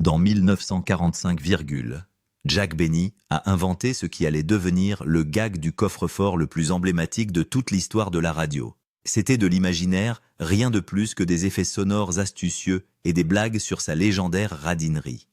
Dans 1945, Jack Benny a inventé ce qui allait devenir le gag du coffre-fort le plus emblématique de toute l'histoire de la radio. C'était de l'imaginaire, rien de plus que des effets sonores astucieux et des blagues sur sa légendaire radinerie.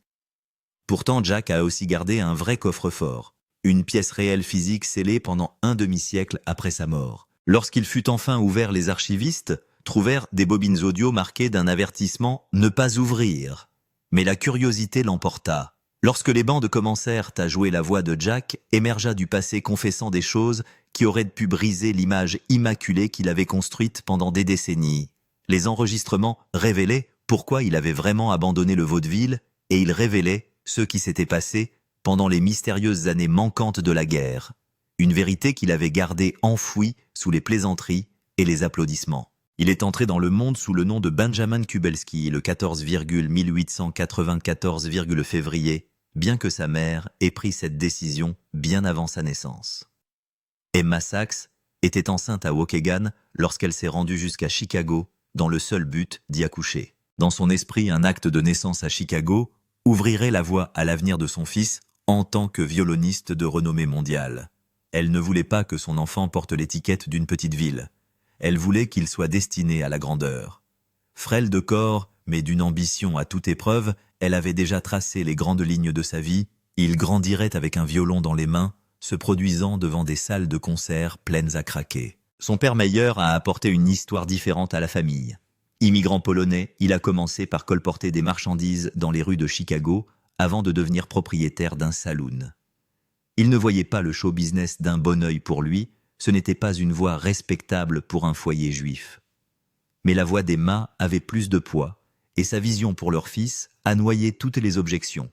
Pourtant, Jack a aussi gardé un vrai coffre-fort, une pièce réelle physique scellée pendant un demi-siècle après sa mort. Lorsqu'il fut enfin ouvert, les archivistes trouvèrent des bobines audio marquées d'un avertissement « Ne pas ouvrir ». Mais la curiosité l'emporta. Lorsque les bandes commencèrent à jouer la voix de Jack, émergea du passé confessant des choses qui auraient pu briser l'image immaculée qu'il avait construite pendant des décennies. Les enregistrements révélaient pourquoi il avait vraiment abandonné le vaudeville et ils révélaient ce qui s'était passé pendant les mystérieuses années manquantes de la guerre. Une vérité qu'il avait gardée enfouie sous les plaisanteries et les applaudissements. Il est entré dans le monde sous le nom de Benjamin Kubelski le 14,1894, février, bien que sa mère ait pris cette décision bien avant sa naissance. Emma Sachs était enceinte à Waukegan lorsqu'elle s'est rendue jusqu'à Chicago dans le seul but d'y accoucher. Dans son esprit, un acte de naissance à Chicago ouvrirait la voie à l'avenir de son fils en tant que violoniste de renommée mondiale. Elle ne voulait pas que son enfant porte l'étiquette d'une petite ville. Elle voulait qu'il soit destiné à la grandeur. Frêle de corps, mais d'une ambition à toute épreuve, elle avait déjà tracé les grandes lignes de sa vie. Il grandirait avec un violon dans les mains, se produisant devant des salles de concert pleines à craquer. Son père Meyer a apporté une histoire différente à la famille. Immigrant polonais, il a commencé par colporter des marchandises dans les rues de Chicago avant de devenir propriétaire d'un saloon. Il ne voyait pas le show business d'un bon œil pour lui, ce n'était pas une voie respectable pour un foyer juif. Mais la voix d'Emma avait plus de poids, et sa vision pour leur fils a noyé toutes les objections.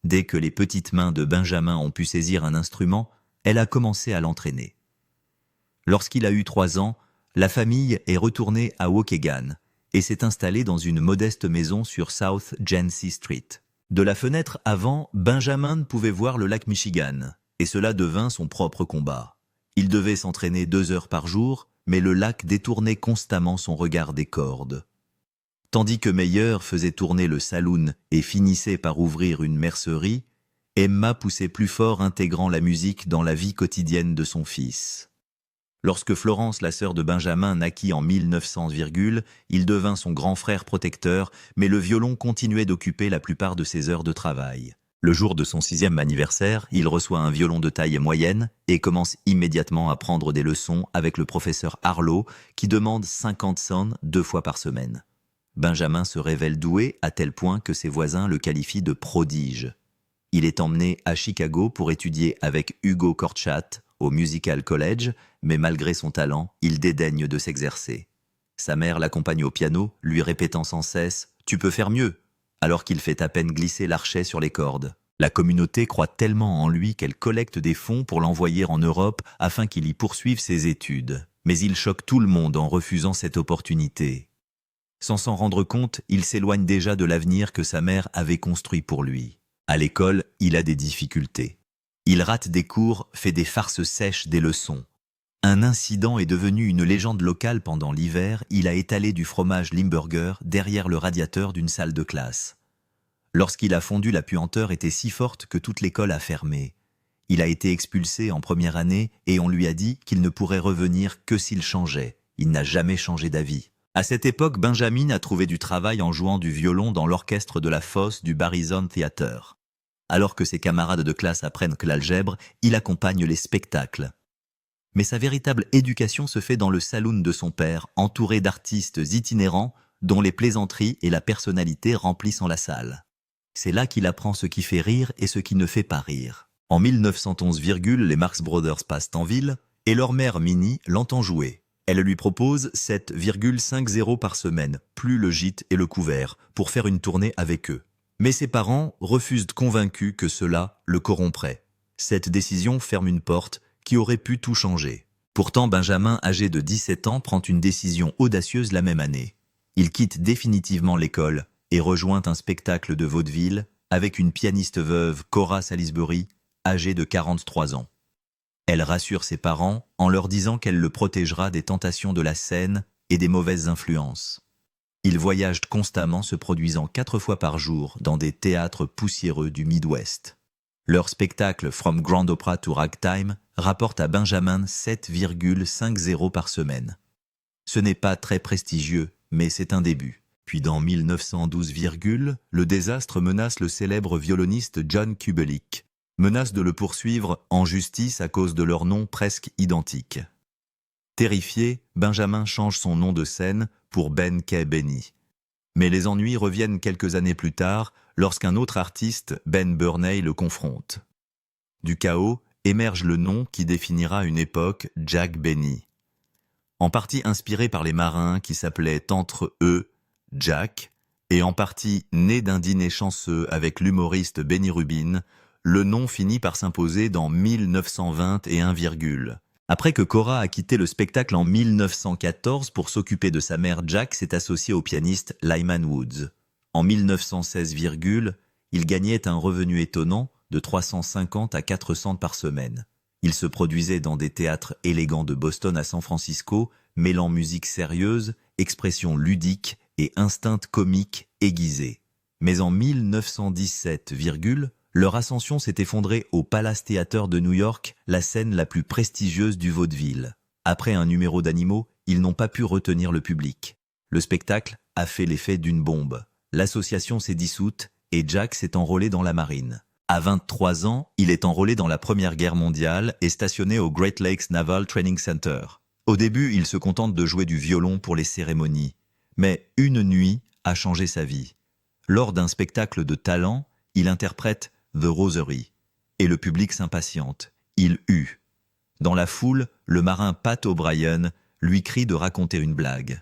Dès que les petites mains de Benjamin ont pu saisir un instrument, elle a commencé à l'entraîner. Lorsqu'il a eu 3 ans, la famille est retournée à Waukegan et s'est installée dans une modeste maison sur South Genesee Street. De la fenêtre avant, Benjamin pouvait voir le lac Michigan, et cela devint son propre combat. Il devait s'entraîner 2 heures par jour, mais le lac détournait constamment son regard des cordes. Tandis que Meyer faisait tourner le saloon et finissait par ouvrir une mercerie, Emma poussait plus fort, intégrant la musique dans la vie quotidienne de son fils. Lorsque Florence, la sœur de Benjamin, naquit en 1900, il devint son grand frère protecteur, mais le violon continuait d'occuper la plupart de ses heures de travail. Le jour de son 6e anniversaire, il reçoit un violon de taille moyenne et commence immédiatement à prendre des leçons avec le professeur Harlow qui demande 50 cents 2 fois par semaine. Benjamin se révèle doué à tel point que ses voisins le qualifient de prodige. Il est emmené à Chicago pour étudier avec Hugo Kortschat au Musical College, mais malgré son talent, il dédaigne de s'exercer. Sa mère l'accompagne au piano, lui répétant sans cesse « Tu peux faire mieux !» alors qu'il fait à peine glisser l'archet sur les cordes. La communauté croit tellement en lui qu'elle collecte des fonds pour l'envoyer en Europe afin qu'il y poursuive ses études. Mais il choque tout le monde en refusant cette opportunité. Sans s'en rendre compte, il s'éloigne déjà de l'avenir que sa mère avait construit pour lui. À l'école, il a des difficultés. Il rate des cours, fait des farces sèches des leçons. Un incident est devenu une légende locale pendant l'hiver, il a étalé du fromage Limburger derrière le radiateur d'une salle de classe. Lorsqu'il a fondu, la puanteur était si forte que toute l'école a fermé. Il a été expulsé en première année et on lui a dit qu'il ne pourrait revenir que s'il changeait. Il n'a jamais changé d'avis. À cette époque, Benjamin a trouvé du travail en jouant du violon dans l'orchestre de la fosse du Barryzon Theatre. Alors que ses camarades de classe apprennent que l'algèbre, il accompagne les spectacles. Mais sa véritable éducation se fait dans le saloon de son père, entouré d'artistes itinérants dont les plaisanteries et la personnalité remplissent la salle. C'est là qu'il apprend ce qui fait rire et ce qui ne fait pas rire. En 1911, les Marx Brothers passent en ville et leur mère Minnie l'entend jouer. Elle lui propose 7,50 par semaine, plus le gîte et le couvert, pour faire une tournée avec eux. Mais ses parents refusent convaincus que cela le corromprait. Cette décision ferme une porte qui aurait pu tout changer. Pourtant, Benjamin, âgé de 17 ans, prend une décision audacieuse la même année. Il quitte définitivement l'école et rejoint un spectacle de vaudeville avec une pianiste veuve, Cora Salisbury, âgée de 43 ans. Elle rassure ses parents en leur disant qu'elle le protégera des tentations de la scène et des mauvaises influences. Ils voyagent constamment, se produisant 4 fois par jour dans des théâtres poussiéreux du Midwest. Leur spectacle From Grand Opera to Ragtime rapporte à Benjamin 7,50 par semaine. Ce n'est pas très prestigieux, mais c'est un début. Puis dans 1912, le désastre menace le célèbre violoniste John Kubelik, menace de le poursuivre en justice à cause de leur nom presque identique. Terrifié, Benjamin change son nom de scène pour Ben K. Benny. Mais les ennuis reviennent quelques années plus tard lorsqu'un autre artiste, Ben Burney, le confronte. Du chaos émerge le nom qui définira une époque, Jack Benny. En partie inspiré par les marins qui s'appelaient entre eux Jack, et en partie né d'un dîner chanceux avec l'humoriste Benny Rubin, le nom finit par s'imposer dans 1921, Après que Cora a quitté le spectacle en 1914 pour s'occuper de sa mère, Jack s'est associé au pianiste Lyman Woods. En 1916, il gagnait un revenu étonnant de 350 à 400 par semaine. Il se produisait dans des théâtres élégants de Boston à San Francisco, mêlant musique sérieuse, expression ludique et instinct comique aiguisé. Mais en 1917, leur ascension s'est effondrée au Palace Theatre de New York, la scène la plus prestigieuse du vaudeville. Après un numéro d'animaux, ils n'ont pas pu retenir le public. Le spectacle a fait l'effet d'une bombe. L'association s'est dissoute et Jack s'est enrôlé dans la marine. À 23 ans, il est enrôlé dans la Première Guerre mondiale et stationné au Great Lakes Naval Training Center. Au début, il se contente de jouer du violon pour les cérémonies. Mais une nuit a changé sa vie. Lors d'un spectacle de talent, il interprète The Rosary. Et le public s'impatiente. Il hue. Dans la foule, le marin Pat O'Brien lui crie de raconter une blague.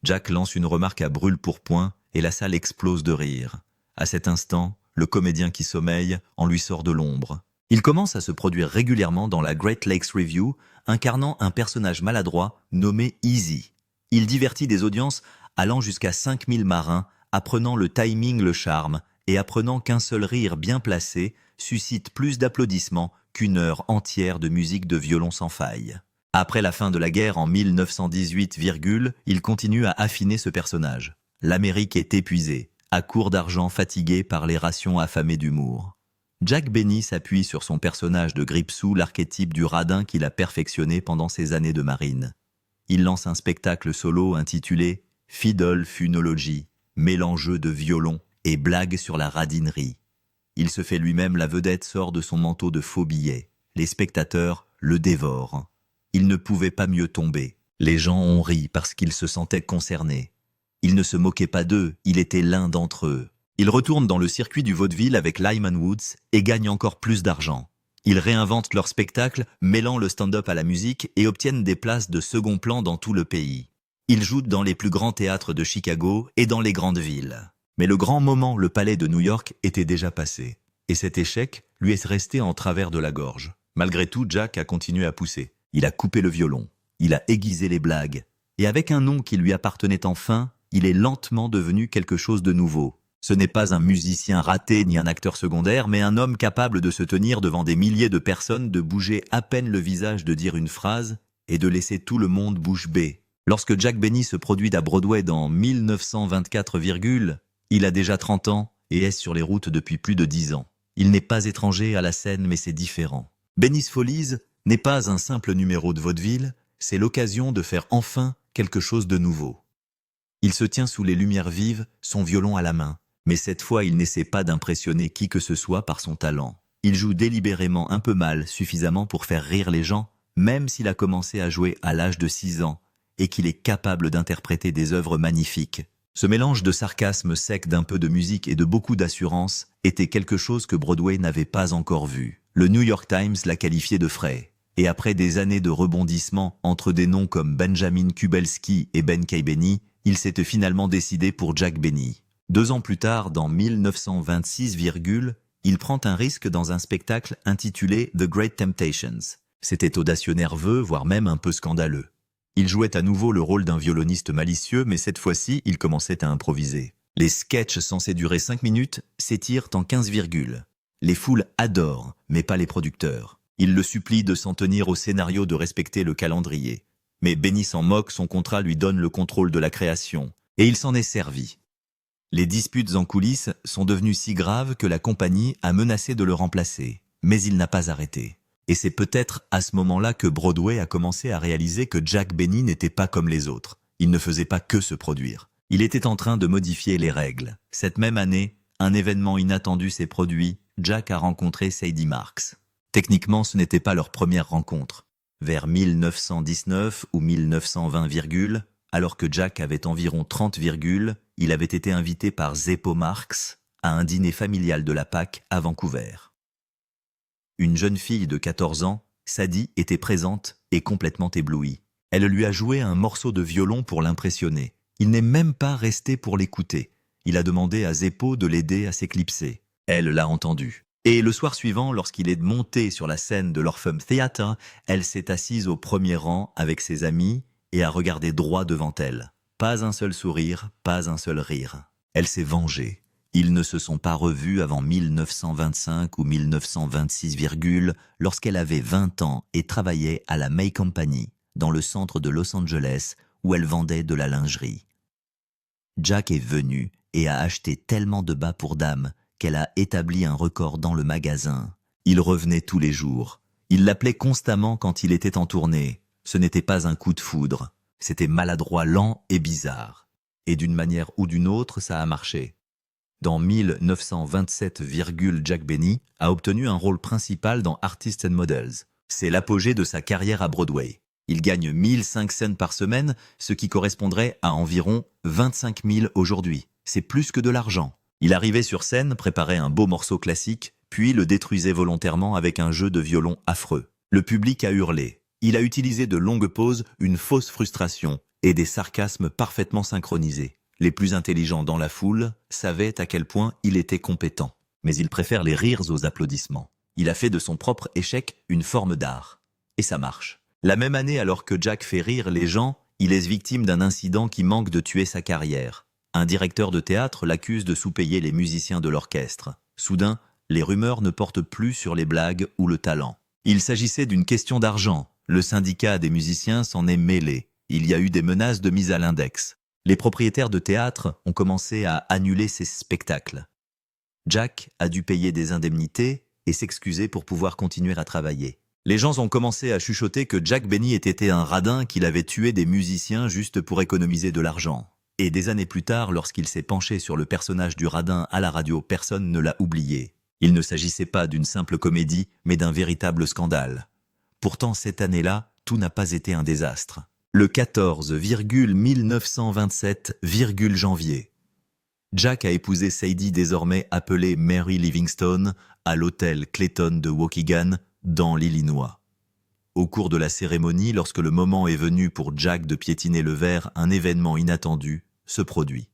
Jack lance une remarque à brûle-pourpoint et la salle explose de rire. À cet instant, le comédien qui sommeille en lui sort de l'ombre. Il commence à se produire régulièrement dans la Great Lakes Review, incarnant un personnage maladroit nommé Easy. Il divertit des audiences allant jusqu'à 5000 marins, apprenant le timing, le charme, et apprenant qu'un seul rire bien placé suscite plus d'applaudissements qu'une heure entière de musique de violon sans faille. Après la fin de la guerre en 1918, il continue à affiner ce personnage. L'Amérique est épuisée, à court d'argent, fatigué par les rations affamées d'humour. Jack Benny s'appuie sur son personnage de Gripsou, l'archétype du radin qu'il a perfectionné pendant ses années de marine. Il lance un spectacle solo intitulé « Fiddle Phonology », mélangeux de violon et blagues sur la radinerie. Il se fait lui-même la vedette, sort de son manteau de faux billets. Les spectateurs le dévorent. Il ne pouvait pas mieux tomber. Les gens ont ri parce qu'ils se sentaient concernés. Il ne se moquait pas d'eux, il était l'un d'entre eux. Il retourne dans le circuit du vaudeville avec Lyman Woods et gagne encore plus d'argent. Ils réinventent leur spectacle, mêlant le stand-up à la musique et obtiennent des places de second plan dans tout le pays. Ils jouent dans les plus grands théâtres de Chicago et dans les grandes villes. Mais le grand moment, le palais de New York, était déjà passé. Et cet échec lui est resté en travers de la gorge. Malgré tout, Jack a continué à pousser. Il a coupé le violon. Il a aiguisé les blagues. Et avec un nom qui lui appartenait enfin, il est lentement devenu quelque chose de nouveau. Ce n'est pas un musicien raté ni un acteur secondaire, mais un homme capable de se tenir devant des milliers de personnes, de bouger à peine le visage, de dire une phrase et de laisser tout le monde bouche bée. Lorsque Jack Benny se produit à Broadway dans 1924, il a déjà 30 ans et est sur les routes depuis plus de 10 ans. Il n'est pas étranger à la scène, mais c'est différent. Benny's Follies n'est pas un simple numéro de vaudeville, c'est l'occasion de faire enfin quelque chose de nouveau. Il se tient sous les lumières vives, son violon à la main. Mais cette fois, il n'essaie pas d'impressionner qui que ce soit par son talent. Il joue délibérément un peu mal, suffisamment pour faire rire les gens, même s'il a commencé à jouer à l'âge de 6 ans, et qu'il est capable d'interpréter des œuvres magnifiques. Ce mélange de sarcasme sec, d'un peu de musique et de beaucoup d'assurance était quelque chose que Broadway n'avait pas encore vu. Le New York Times l'a qualifié de frais. Et après des années de rebondissement entre des noms comme Benjamin Kubelski et Ben K. Benny, il s'était finalement décidé pour Jack Benny. 2 ans plus tard, dans 1926, il prend un risque dans un spectacle intitulé The Great Temptations. C'était audacieux, nerveux, voire même un peu scandaleux. Il jouait à nouveau le rôle d'un violoniste malicieux, mais cette fois-ci, il commençait à improviser. Les sketchs censés durer 5 minutes s'étirent en 15 . Les foules adorent, mais pas les producteurs. Il le supplie de s'en tenir au scénario, de respecter le calendrier. Mais Benny s'en moque, son contrat lui donne le contrôle de la création. Et il s'en est servi. Les disputes en coulisses sont devenues si graves que la compagnie a menacé de le remplacer, mais il n'a pas arrêté. Et c'est peut-être à ce moment-là que Broadway a commencé à réaliser que Jack Benny n'était pas comme les autres. Il ne faisait pas que se produire. Il était en train de modifier les règles. Cette même année, un événement inattendu s'est produit. Jack a rencontré Sadie Marks. Techniquement, ce n'était pas leur première rencontre. Vers 1919 ou 1920, alors que Jack avait environ 30, il avait été invité par Zeppo Marks à un dîner familial de la Pâque à Vancouver. Une jeune fille de 14 ans, Sadie, était présente et complètement éblouie. Elle lui a joué un morceau de violon pour l'impressionner. Il n'est même pas resté pour l'écouter. Il a demandé à Zeppo de l'aider à s'éclipser. Elle l'a entendu. Et le soir suivant, lorsqu'il est monté sur la scène de l'Orpheum Theatre, elle s'est assise au premier rang avec ses amis et a regardé droit devant elle. Pas un seul sourire, pas un seul rire. Elle s'est vengée. Ils ne se sont pas revus avant 1925 ou 1926, lorsqu'elle avait 20 ans et travaillait à la May Company, dans le centre de Los Angeles, où elle vendait de la lingerie. Jack est venu et a acheté tellement de bas pour dames qu'elle a établi un record dans le magasin. Il revenait tous les jours. Il l'appelait constamment quand il était en tournée. Ce n'était pas un coup de foudre. C'était maladroit, lent et bizarre. Et d'une manière ou d'une autre, ça a marché. Dans 1927, Jack Benny a obtenu un rôle principal dans Artists and Models. C'est l'apogée de sa carrière à Broadway. Il gagne 1005 cents par semaine, ce qui correspondrait à environ 25 000 aujourd'hui. C'est plus que de l'argent. Il arrivait sur scène, préparait un beau morceau classique, puis le détruisait volontairement avec un jeu de violon affreux. Le public a hurlé. Il a utilisé de longues pauses, une fausse frustration et des sarcasmes parfaitement synchronisés. Les plus intelligents dans la foule savaient à quel point il était compétent. Mais il préfère les rires aux applaudissements. Il a fait de son propre échec une forme d'art. Et ça marche. La même année, alors que Jack fait rire les gens, il est victime d'un incident qui manque de tuer sa carrière. Un directeur de théâtre l'accuse de sous-payer les musiciens de l'orchestre. Soudain, les rumeurs ne portent plus sur les blagues ou le talent. Il s'agissait d'une question d'argent. Le syndicat des musiciens s'en est mêlé. Il y a eu des menaces de mise à l'index. Les propriétaires de théâtre ont commencé à annuler ses spectacles. Jack a dû payer des indemnités et s'excuser pour pouvoir continuer à travailler. Les gens ont commencé à chuchoter que Jack Benny était un radin, qu'il avait tué des musiciens juste pour économiser de l'argent. Et des années plus tard, lorsqu'il s'est penché sur le personnage du radin à la radio, personne ne l'a oublié. Il ne s'agissait pas d'une simple comédie, mais d'un véritable scandale. Pourtant, cette année-là, tout n'a pas été un désastre. Le 14, 1927, janvier. Jack a épousé Sadie, désormais appelée Mary Livingstone, à l'hôtel Clayton de Waukegan, dans l'Illinois. Au cours de la cérémonie, lorsque le moment est venu pour Jack de piétiner le verre, un événement inattendu se produit.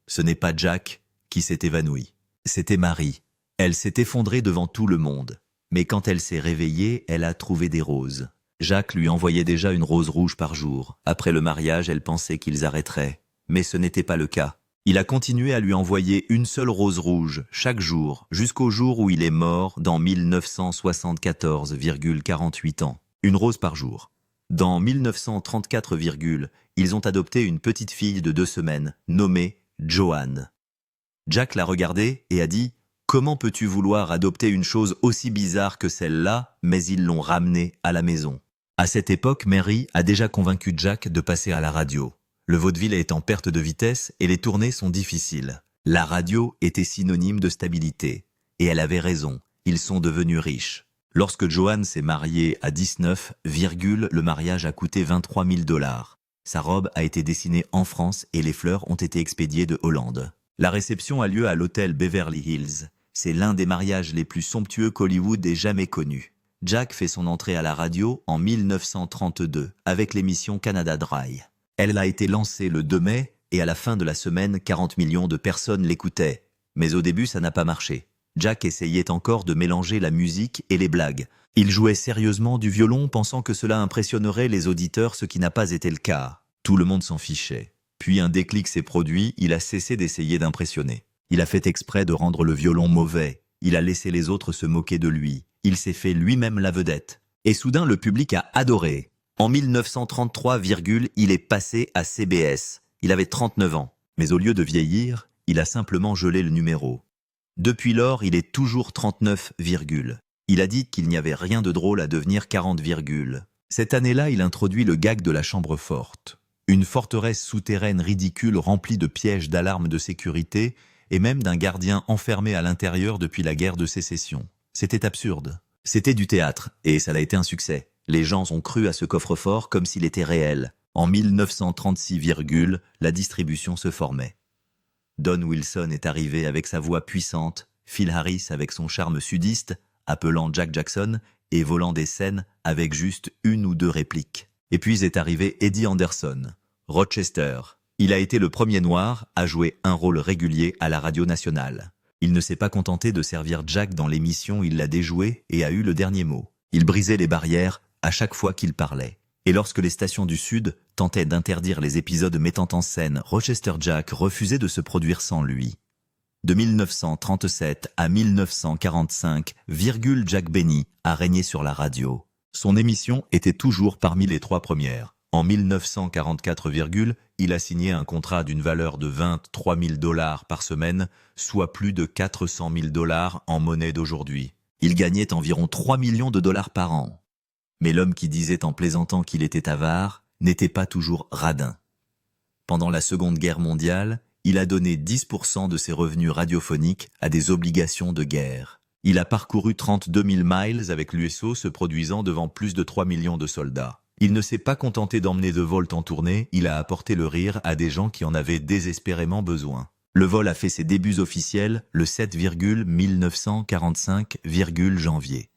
Ce n'est pas Jack qui s'est évanoui, c'était Mary. Elle s'est effondrée devant tout le monde. Mais quand elle s'est réveillée, elle a trouvé des roses. Jack lui envoyait déjà une rose rouge par jour. Après le mariage, elle pensait qu'ils arrêteraient. Mais ce n'était pas le cas. Il a continué à lui envoyer une seule rose rouge chaque jour, jusqu'au jour où il est mort dans 1974, 48 ans. Une rose par jour. Dans 1934, ils ont adopté une petite fille de 2 semaines, nommée Joanne. Jack l'a regardée et a dit « Comment peux-tu vouloir adopter une chose aussi bizarre que celle-là ?» Mais ils l'ont ramenée à la maison. À cette époque, Mary a déjà convaincu Jack de passer à la radio. Le vaudeville est en perte de vitesse et les tournées sont difficiles. La radio était synonyme de stabilité. Et elle avait raison, ils sont devenus riches. Lorsque Joanne s'est mariée à 19, le mariage a coûté 23 000 $. Sa robe a été dessinée en France et les fleurs ont été expédiées de Hollande. La réception a lieu à l'hôtel Beverly Hills. C'est l'un des mariages les plus somptueux qu'Hollywood ait jamais connus. Jack fait son entrée à la radio en 1932 avec l'émission Canada Dry. Elle a été lancée le 2 mai et à la fin de la semaine, 40 millions de personnes l'écoutaient. Mais au début, ça n'a pas marché. Jack essayait encore de mélanger la musique et les blagues. Il jouait sérieusement du violon, pensant que cela impressionnerait les auditeurs, ce qui n'a pas été le cas. Tout le monde s'en fichait. Puis un déclic s'est produit, il a cessé d'essayer d'impressionner. Il a fait exprès de rendre le violon mauvais. Il a laissé les autres se moquer de lui. Il s'est fait lui-même la vedette. Et soudain, le public a adoré. En 1933, il est passé à CBS. Il avait 39 ans, mais au lieu de vieillir, il a simplement gelé le numéro. Depuis lors, il est toujours 39, il a dit qu'il n'y avait rien de drôle à devenir 40, Cette année-là, il introduit le gag de la chambre forte. Une forteresse souterraine ridicule remplie de pièges d'alarme de sécurité et même d'un gardien enfermé à l'intérieur depuis la guerre de sécession. C'était absurde. C'était du théâtre, et ça a été un succès. Les gens ont cru à ce coffre-fort comme s'il était réel. En 1936, la distribution se formait. Don Wilson est arrivé avec sa voix puissante, Phil Harris avec son charme sudiste, appelant Jack Jackson et volant des scènes avec juste une ou deux répliques. Et puis est arrivé Eddie Anderson, Rochester. Il a été le premier noir à jouer un rôle régulier à la radio nationale. Il ne s'est pas contenté de servir Jack dans l'émission, il l'a déjoué et a eu le dernier mot. Il brisait les barrières à chaque fois qu'il parlait. Et lorsque les stations du Sud tentaient d'interdire les épisodes mettant en scène Rochester Jack refusait de se produire sans lui. De 1937 à 1945, Jack Benny a régné sur la radio. Son émission était toujours parmi les 3 premières. En 1944, il a signé un contrat d'une valeur de 23 000 $ par semaine, soit plus de 400 000 $ en monnaie d'aujourd'hui. Il gagnait environ 3 millions de dollars par an. Mais l'homme qui disait en plaisantant qu'il était avare n'était pas toujours radin. Pendant la Seconde Guerre mondiale, il a donné 10% de ses revenus radiophoniques à des obligations de guerre. Il a parcouru 32 000 miles avec l'USO, se produisant devant plus de 3 millions de soldats. Il ne s'est pas contenté d'emmener The Vault en tournée, il a apporté le rire à des gens qui en avaient désespérément besoin. Le vol a fait ses débuts officiels le 7 1945 janvier.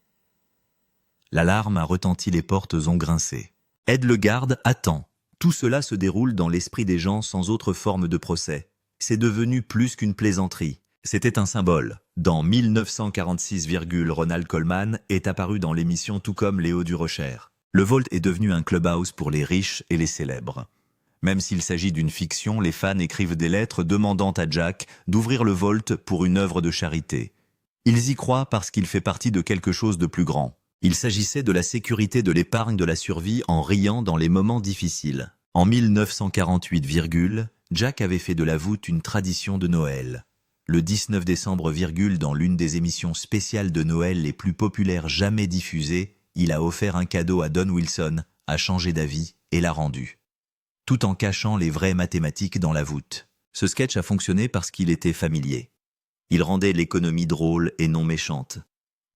L'alarme a retenti, les portes ont grincé. Ed le garde attend. Tout cela se déroule dans l'esprit des gens sans autre forme de procès. C'est devenu plus qu'une plaisanterie. C'était un symbole. Dans 1946, Ronald Colman est apparu dans l'émission tout comme Léo Durocher. Le Vault est devenu un clubhouse pour les riches et les célèbres. Même s'il s'agit d'une fiction, les fans écrivent des lettres demandant à Jack d'ouvrir le Vault pour une œuvre de charité. Ils y croient parce qu'il fait partie de quelque chose de plus grand. Il s'agissait de la sécurité de l'épargne, de la survie en riant dans les moments difficiles. En 1948, Jack avait fait de la voûte une tradition de Noël. Le 19 décembre, dans l'une des émissions spéciales de Noël les plus populaires jamais diffusées, il a offert un cadeau à Don Wilson, a changé d'avis et l'a rendu. Tout en cachant les vraies mathématiques dans la voûte. Ce sketch a fonctionné parce qu'il était familier. Il rendait l'économie drôle et non méchante.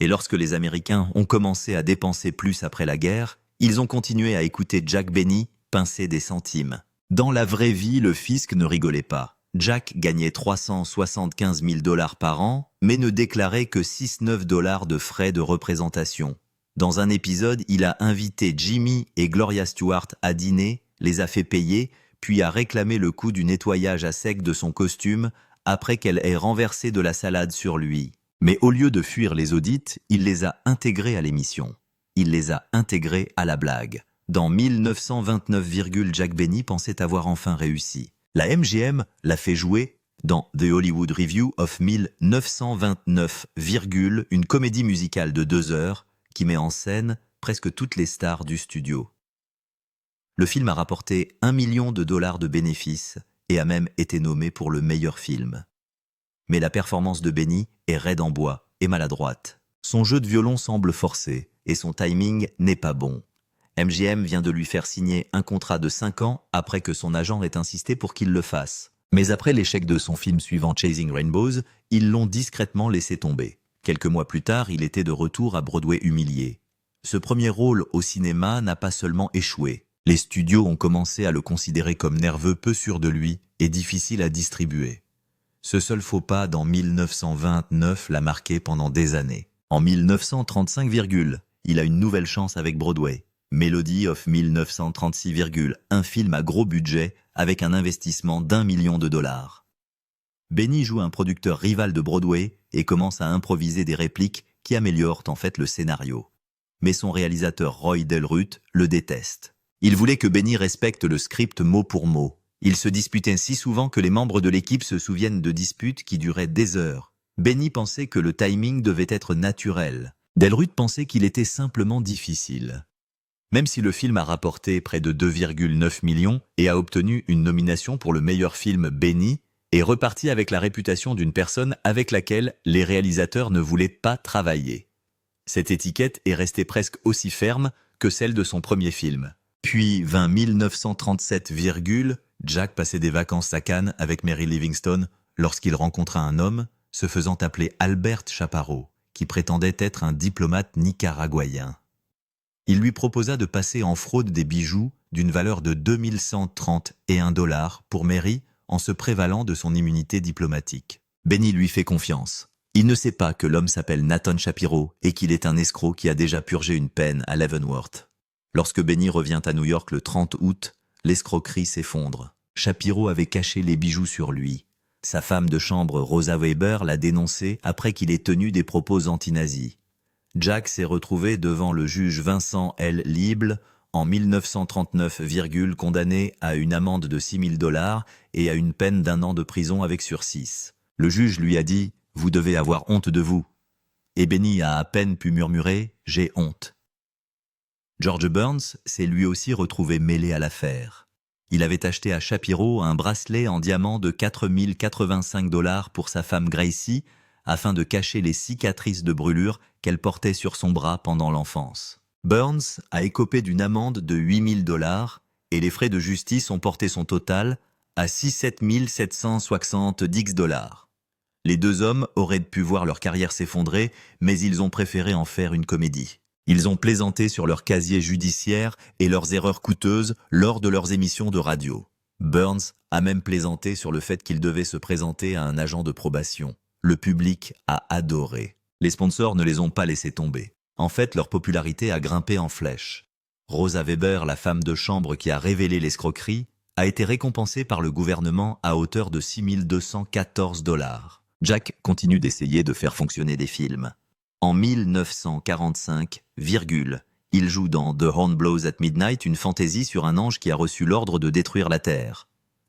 Et lorsque les Américains ont commencé à dépenser plus après la guerre, ils ont continué à écouter Jack Benny pincer des centimes. Dans la vraie vie, le fisc ne rigolait pas. Jack gagnait 375 000 $ par an, mais ne déclarait que 6,9 $ de frais de représentation. Dans un épisode, il a invité Jimmy et Gloria Stewart à dîner, les a fait payer, puis a réclamé le coût du nettoyage à sec de son costume après qu'elle ait renversé de la salade sur lui. Mais au lieu de fuir les audits, il les a intégrés à l'émission. Il les a intégrés à la blague. Dans 1929, Jack Benny pensait avoir enfin réussi. La MGM l'a fait jouer dans The Hollywood Review of 1929, une comédie musicale de 2 heures qui met en scène presque toutes les stars du studio. Le film a rapporté 1 million de dollars de bénéfices et a même été nommé pour le meilleur film. Mais la performance de Benny est raide en bois et maladroite. Son jeu de violon semble forcé et son timing n'est pas bon. MGM vient de lui faire signer un contrat de 5 ans après que son agent ait insisté pour qu'il le fasse. Mais après l'échec de son film suivant Chasing Rainbows, ils l'ont discrètement laissé tomber. Quelques mois plus tard, il était de retour à Broadway humilié. Ce premier rôle au cinéma n'a pas seulement échoué. Les studios ont commencé à le considérer comme nerveux, peu sûr de lui et difficile à distribuer. Ce seul faux pas dans 1929 l'a marqué pendant des années. En 1935, il a une nouvelle chance avec Broadway. Melody of 1936, un film à gros budget avec un investissement d'1 million de dollars. Benny joue un producteur rival de Broadway et commence à improviser des répliques qui améliorent en fait le scénario. Mais son réalisateur Roy Del Ruth le déteste. Il voulait que Benny respecte le script mot pour mot. Il se disputait si souvent que les membres de l'équipe se souviennent de disputes qui duraient des heures. Benny pensait que le timing devait être naturel. Del Ruth pensait qu'il était simplement difficile. Même si le film a rapporté près de 2,9 millions et a obtenu une nomination pour le meilleur film Benny, est reparti avec la réputation d'une personne avec laquelle les réalisateurs ne voulaient pas travailler. Cette étiquette est restée presque aussi ferme que celle de son premier film. Puis vint 1937, Jack passait des vacances à Cannes avec Mary Livingstone lorsqu'il rencontra un homme se faisant appeler Albert Chaparro, qui prétendait être un diplomate nicaraguayen. Il lui proposa de passer en fraude des bijoux d'une valeur de 2131 $ pour Mary en se prévalant de son immunité diplomatique. Benny lui fait confiance. Il ne sait pas que l'homme s'appelle Nathan Shapiro et qu'il est un escroc qui a déjà purgé une peine à Leavenworth. Lorsque Benny revient à New York le 30 août, l'escroquerie s'effondre. Shapiro avait caché les bijoux sur lui. Sa femme de chambre, Rosa Weber, l'a dénoncé après qu'il ait tenu des propos anti-nazis. Jack s'est retrouvé devant le juge Vincent L. Liebl en 1939, condamné à une amende de 6 000 $ et à une peine d'1 an de prison avec sursis. Le juge lui a dit « Vous devez avoir honte de vous ». Et Benny a à peine pu murmurer « J'ai honte ». George Burns s'est lui aussi retrouvé mêlé à l'affaire. Il avait acheté à Shapiro un bracelet en diamant de 4 085 $ pour sa femme Gracie afin de cacher les cicatrices de brûlure qu'elle portait sur son bras pendant l'enfance. Burns a écopé d'une amende de 8 000 $ et les frais de justice ont porté son total à 17 770 $. Les deux hommes auraient pu voir leur carrière s'effondrer, mais ils ont préféré en faire une comédie. Ils ont plaisanté sur leur casier judiciaire et leurs erreurs coûteuses lors de leurs émissions de radio. Burns a même plaisanté sur le fait qu'il devait se présenter à un agent de probation. Le public a adoré. Les sponsors ne les ont pas laissés tomber. En fait, leur popularité a grimpé en flèche. Rosa Weber, la femme de chambre qui a révélé l'escroquerie, a été récompensée par le gouvernement à hauteur de 6 214 $. Jack continue d'essayer de faire fonctionner des films. En 1945, il joue dans The Horn Blows at Midnight, une fantaisie sur un ange qui a reçu l'ordre de détruire la Terre.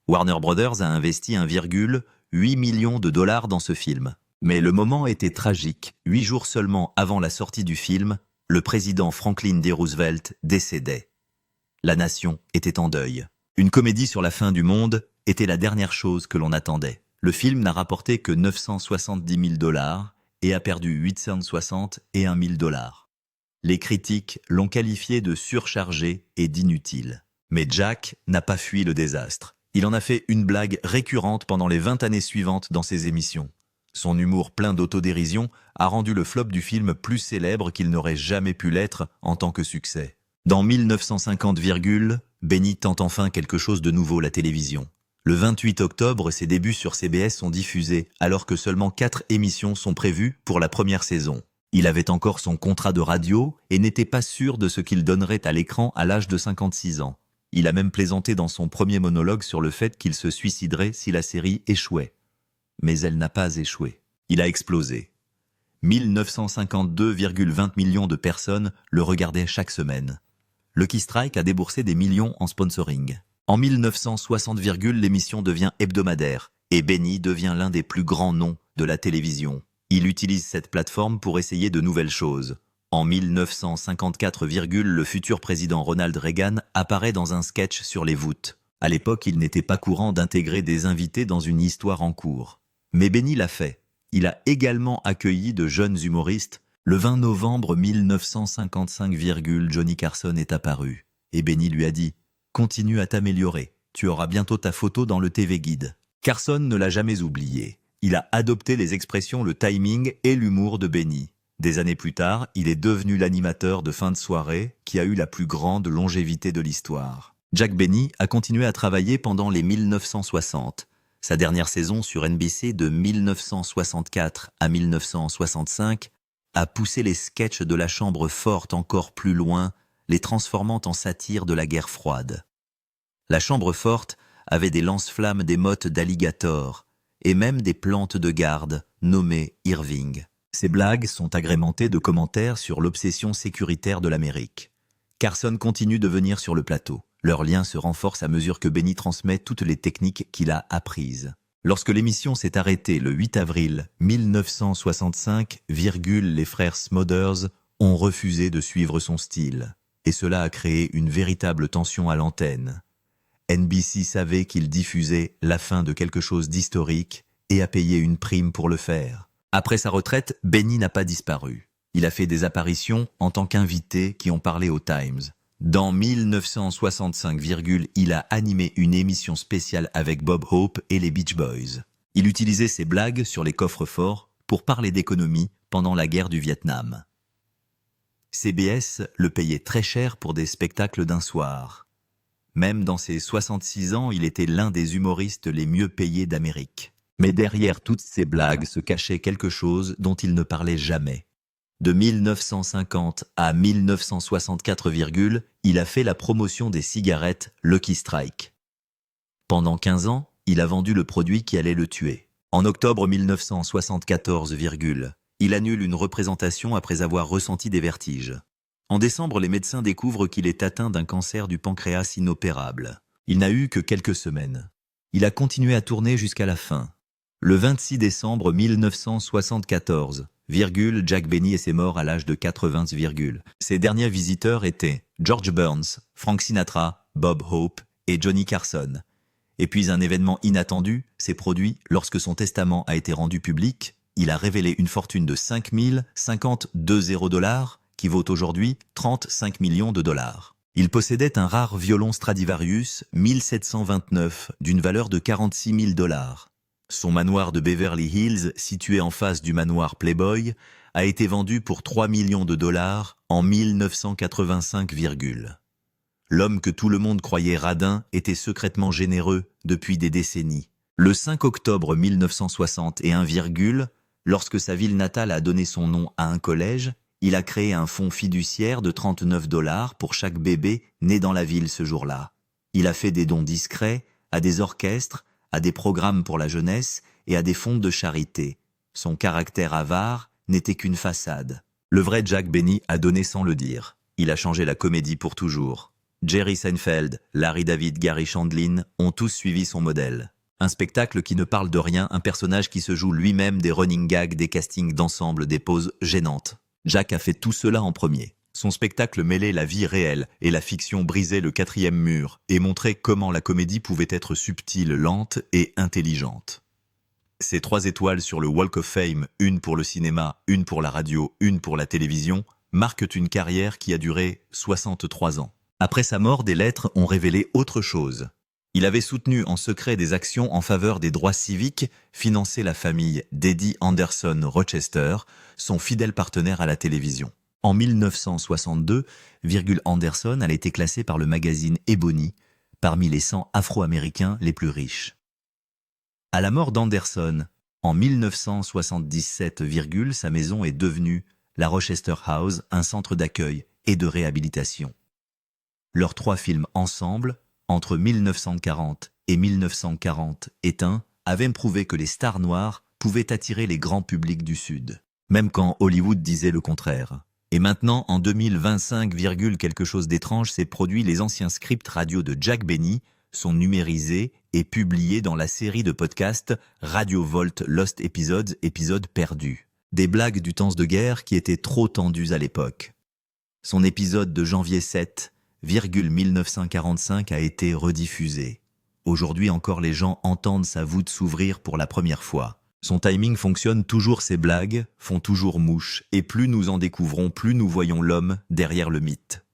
Warner Brothers a investi 1,8 million de $ dans ce film. Mais le moment était tragique. 8 jours seulement avant la sortie du film, le président Franklin D. Roosevelt décédait. La nation était en deuil. Une comédie sur la fin du monde était la dernière chose que l'on attendait. Le film n'a rapporté que 970 000 $ et a perdu 861 000 $. Les critiques l'ont qualifié de surchargé et d'inutile. Mais Jack n'a pas fui le désastre. Il en a fait une blague récurrente pendant les 20 années suivantes dans ses émissions. Son humour plein d'autodérision a rendu le flop du film plus célèbre qu'il n'aurait jamais pu l'être en tant que succès. Dans 1950, Benny tente enfin quelque chose de nouveau, la télévision. Le 28 octobre, ses débuts sur CBS sont diffusés, alors que seulement 4 émissions sont prévues pour la première saison. Il avait encore son contrat de radio et n'était pas sûr de ce qu'il donnerait à l'écran à l'âge de 56 ans. Il a même plaisanté dans son premier monologue sur le fait qu'il se suiciderait si la série échouait. Mais elle n'a pas échoué. Il a explosé. 1952,20 millions de personnes le regardaient chaque semaine. Lucky Strike a déboursé des millions en sponsoring. En 1960, l'émission devient hebdomadaire et Benny devient l'un des plus grands noms de la télévision. Il utilise cette plateforme pour essayer de nouvelles choses. En 1954, le futur président Ronald Reagan apparaît dans un sketch sur les voûtes. À l'époque, il n'était pas courant d'intégrer des invités dans une histoire en cours. Mais Benny l'a fait. Il a également accueilli de jeunes humoristes. Le 20 novembre 1955, Johnny Carson est apparu. Et Benny lui a dit « Continue à t'améliorer. Tu auras bientôt ta photo dans le TV Guide ». Carson ne l'a jamais oublié. Il a adopté les expressions, le timing et l'humour de Benny. Des années plus tard, il est devenu l'animateur de fin de soirée qui a eu la plus grande longévité de l'histoire. Jack Benny a continué à travailler pendant les 1960. Sa dernière saison sur NBC de 1964 à 1965 a poussé les sketchs de la chambre forte encore plus loin, les transformant en satire de la guerre froide. La chambre forte avait des lance-flammes, des mottes d'alligator et même des plantes de garde nommées Irving. Ces blagues sont agrémentées de commentaires sur l'obsession sécuritaire de l'Amérique. Carson continue de venir sur le plateau. Leur lien se renforce à mesure que Benny transmet toutes les techniques qu'il a apprises. Lorsque l'émission s'est arrêtée le 8 avril 1965, les frères Smothers ont refusé de suivre son style. et cela a créé une véritable tension à l'antenne. NBC savait qu'il diffusait la fin de quelque chose d'historique et a payé une prime pour le faire. Après sa retraite, Benny n'a pas disparu. Il a fait des apparitions en tant qu'invité qui ont parlé au Times. Dans 1965, il a animé une émission spéciale avec Bob Hope et les Beach Boys. Il utilisait ses blagues sur les coffres-forts pour parler d'économie pendant la guerre du Vietnam. CBS le payait très cher pour des spectacles d'un soir. Même dans ses 66 ans, il était l'un des humoristes les mieux payés d'Amérique. Mais derrière toutes ces blagues se cachait quelque chose dont il ne parlait jamais. De 1950 à 1964, il a fait la promotion des cigarettes Lucky Strike. Pendant 15 ans, il a vendu le produit qui allait le tuer. En octobre 1974, il annule une représentation après avoir ressenti des vertiges. En décembre, les médecins découvrent qu'il est atteint d'un cancer du pancréas inopérable. Il n'a eu que quelques semaines. Il a continué à tourner jusqu'à la fin. Le 26 décembre 1974, Jack Benny est mort à l'âge de 80, Ses derniers visiteurs étaient George Burns, Frank Sinatra, Bob Hope et Johnny Carson. Et puis un événement inattendu s'est produit lorsque son testament a été rendu public. Il a révélé une fortune de 5 052 $, qui vaut aujourd'hui 35 millions de dollars. Il possédait un rare violon Stradivarius 1729 d'une valeur de 46 000 $. Son manoir de Beverly Hills, situé en face du manoir Playboy, a été vendu pour 3 millions de dollars en 1985, L'homme que tout le monde croyait radin était secrètement généreux depuis des décennies. Le 5 octobre 1961, lorsque sa ville natale a donné son nom à un collège, il a créé un fonds fiduciaire de 39 $ pour chaque bébé né dans la ville ce jour-là. Il a fait des dons discrets à des orchestres, à des programmes pour la jeunesse et à des fonds de charité. Son caractère avare n'était qu'une façade. Le vrai Jack Benny a donné sans le dire. Il a changé la comédie pour toujours. Jerry Seinfeld, Larry David, Gary Shandling ont tous suivi son modèle. Un spectacle qui ne parle de rien, un personnage qui se joue lui-même des running gags, des castings d'ensemble, des poses gênantes. Jack a fait tout cela en premier. Son spectacle mêlait la vie réelle et la fiction brisait le 4e mur et montrait comment la comédie pouvait être subtile, lente et intelligente. Ses 3 étoiles sur le Walk of Fame, une pour le cinéma, une pour la radio, une pour la télévision, marquent une carrière qui a duré 63 ans. Après sa mort, des lettres ont révélé autre chose. Il avait soutenu en secret des actions en faveur des droits civiques, financé la famille d'Eddie Anderson Rochester, son fidèle partenaire à la télévision. En 1962, Anderson a été classé par le magazine Ebony parmi les 100 Afro-Américains les plus riches. À la mort d'Anderson, en 1977, sa maison est devenue la Rochester House, un centre d'accueil et de réhabilitation. Leurs 3 films ensemble, entre 1940 et 1940 éteints, avaient prouvé que les stars noires pouvaient attirer les grands publics du Sud, même quand Hollywood disait le contraire. Et maintenant, en 2025, quelque chose d'étrange s'est produit. Les anciens scripts radio de Jack Benny sont numérisés et publiés dans la série de podcasts Radio Volt Lost Episodes, épisodes perdus. Des blagues du temps de guerre qui étaient trop tendues à l'époque. Son épisode de janvier 7, 1945 a été rediffusé. Aujourd'hui encore, les gens entendent sa voûte s'ouvrir pour la première fois. Son timing fonctionne toujours, ses blagues font toujours mouche, et plus nous en découvrons, plus nous voyons l'homme derrière le mythe.